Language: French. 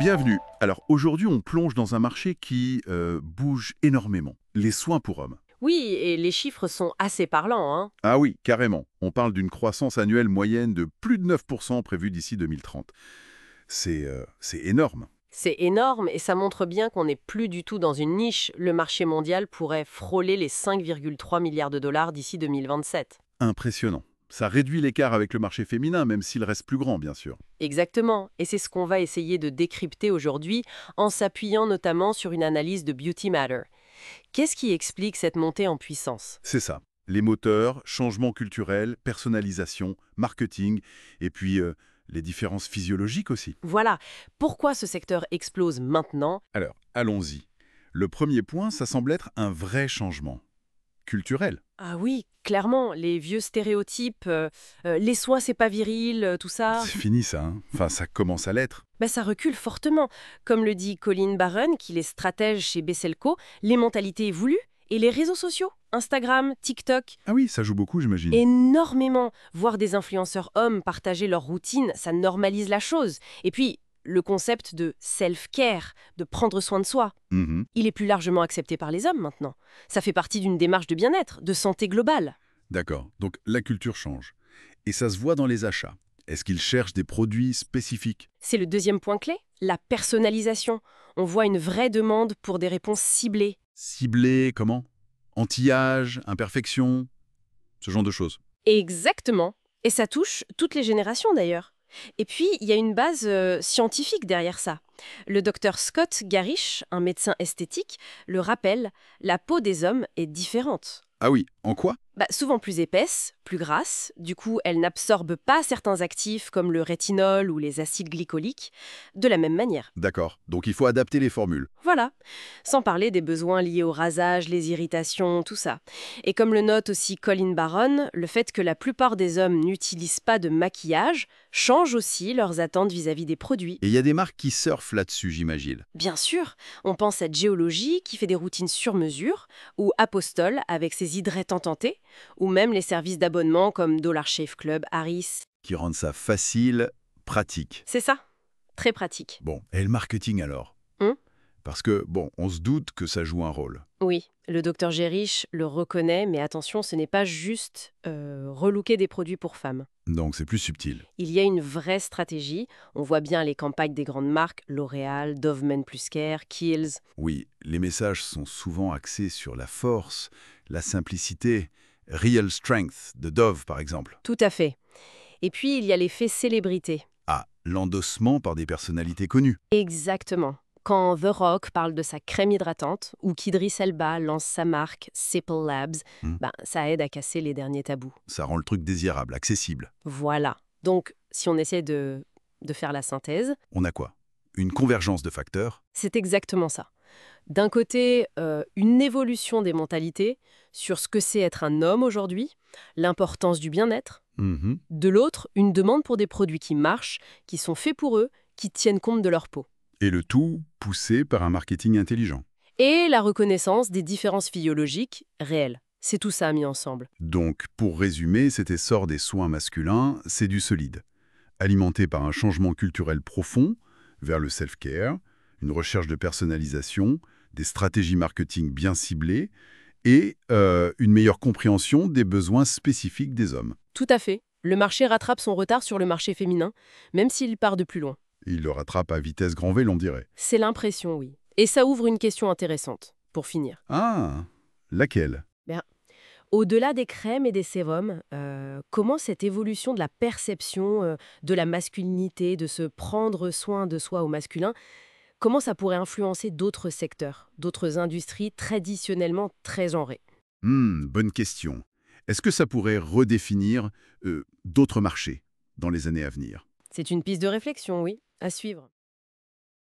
Bienvenue. Alors aujourd'hui, on plonge dans un marché qui bouge énormément. Les soins pour hommes. Oui, et les chiffres sont assez parlants, hein. Ah oui, carrément. On parle d'une croissance annuelle moyenne de plus de 9% prévue d'ici 2030. C'est énorme. C'est énorme et ça montre bien qu'on n'est plus du tout dans une niche. Le marché mondial pourrait frôler les 5,3 milliards de dollars d'ici 2027. Impressionnant. Ça réduit l'écart avec le marché féminin, même s'il reste plus grand, bien sûr. Exactement, et c'est ce qu'on va essayer de décrypter aujourd'hui en s'appuyant notamment sur une analyse de Beauty Matter. Qu'est-ce qui explique cette montée en puissance? C'est ça. Les moteurs, changements culturels, personnalisation, marketing, et puis les différences physiologiques aussi. Voilà, pourquoi ce secteur explose maintenant? Alors, allons-y. Le premier point, ça semble être un vrai changement. Culturel. Ah oui, clairement, les vieux stéréotypes, les soins c'est pas viril, tout ça. C'est fini ça, hein. Enfin, ça commence à l'être. Ça recule fortement. Comme le dit Colin Barron, qui est stratège chez Besselco, les mentalités évoluent et les réseaux sociaux, Instagram, TikTok, Ah oui, ça joue beaucoup, j'imagine. énormément. Voir des influenceurs hommes partager leur routine, ça normalise la chose. Et puis, le concept de self-care, de prendre soin de soi, Mhm. il est plus largement accepté par les hommes maintenant. Ça fait partie d'une démarche de bien-être, de santé globale. D'accord. Donc la culture change. Et ça se voit dans les achats. Est-ce qu'ils cherchent des produits spécifiques? C'est le deuxième point clé, la personnalisation. On voit une vraie demande pour des réponses ciblées. Ciblés, comment? Anti-âge, imperfection, ce genre de choses. Exactement. Et ça touche toutes les générations d'ailleurs. Et puis, il y a une base scientifique derrière ça. Le docteur Scott Garish, un médecin esthétique, le rappelle, la peau des hommes est différente. Ah oui, en quoi? Souvent plus épaisse, plus grasse, du coup elle n'absorbe pas certains actifs comme le rétinol ou les acides glycoliques de la même manière. D'accord. Donc il faut adapter les formules. Voilà, sans parler des besoins liés au rasage, les irritations, tout ça. Et comme le note aussi Colin Barron, le fait que la plupart des hommes n'utilisent pas de maquillage change aussi leurs attentes vis-à-vis des produits. Et il y a des marques qui surfent là-dessus, j'imagine. Bien sûr, on pense à Geologie qui fait des routines sur mesure, ou Apostol avec ses hydratants tentés, ou même les services d'abonnement comme Dollar Shave Club, Harris. Qui rendent ça facile, pratique. C'est ça, très pratique. Bon, et le marketing alors? Hum Parce que, bon, on se doute que ça joue un rôle. Oui, le docteur Gerich le reconnaît, mais attention, ce n'est pas juste relooker des produits pour femmes. Donc c'est plus subtil. Il y a une vraie stratégie. On voit bien les campagnes des grandes marques, L'Oréal, Dove Men Plus Care, Kiehl's. Oui, les messages sont souvent axés sur la force, la simplicité. Real Strength de Dove, par exemple. Tout à fait. Et puis, il y a l'effet célébrité. Ah, l'endossement par des personnalités connues. Exactement. Quand The Rock parle de sa crème hydratante ou qu'Idris Elba lance sa marque Sipple Labs, Hmm. ça aide à casser les derniers tabous. Ça rend le truc désirable, accessible. Voilà. Donc, si on essaie de faire la synthèse, On a quoi? Une convergence de facteurs? c'est exactement ça. D'un côté, une évolution des mentalités sur ce que c'est être un homme aujourd'hui, l'importance du bien-être. Mhm. De l'autre, une demande pour des produits qui marchent, qui sont faits pour eux, qui tiennent compte de leur peau. Et le tout poussé par un marketing intelligent. Et la reconnaissance des différences physiologiques réelles. C'est tout ça mis ensemble. Donc, pour résumer, cet essor des soins masculins, c'est du solide. Alimenté par un changement culturel profond vers le self-care, une recherche de personnalisation, des stratégies marketing bien ciblées et une meilleure compréhension des besoins spécifiques des hommes. Tout à fait. Le marché rattrape son retard sur le marché féminin, même s'il part de plus loin. Il le rattrape à vitesse grand V, l'on dirait. C'est l'impression, oui. Et ça ouvre une question intéressante, pour finir. Ah, laquelle? Au-delà des crèmes et des sérums, comment cette évolution de la perception de la masculinité, de se prendre soin de soi au masculin, comment ça pourrait influencer d'autres secteurs, d'autres industries traditionnellement très genrées? Bonne question. Est-ce que ça pourrait redéfinir d'autres marchés dans les années à venir? C'est une piste de réflexion, oui, à suivre.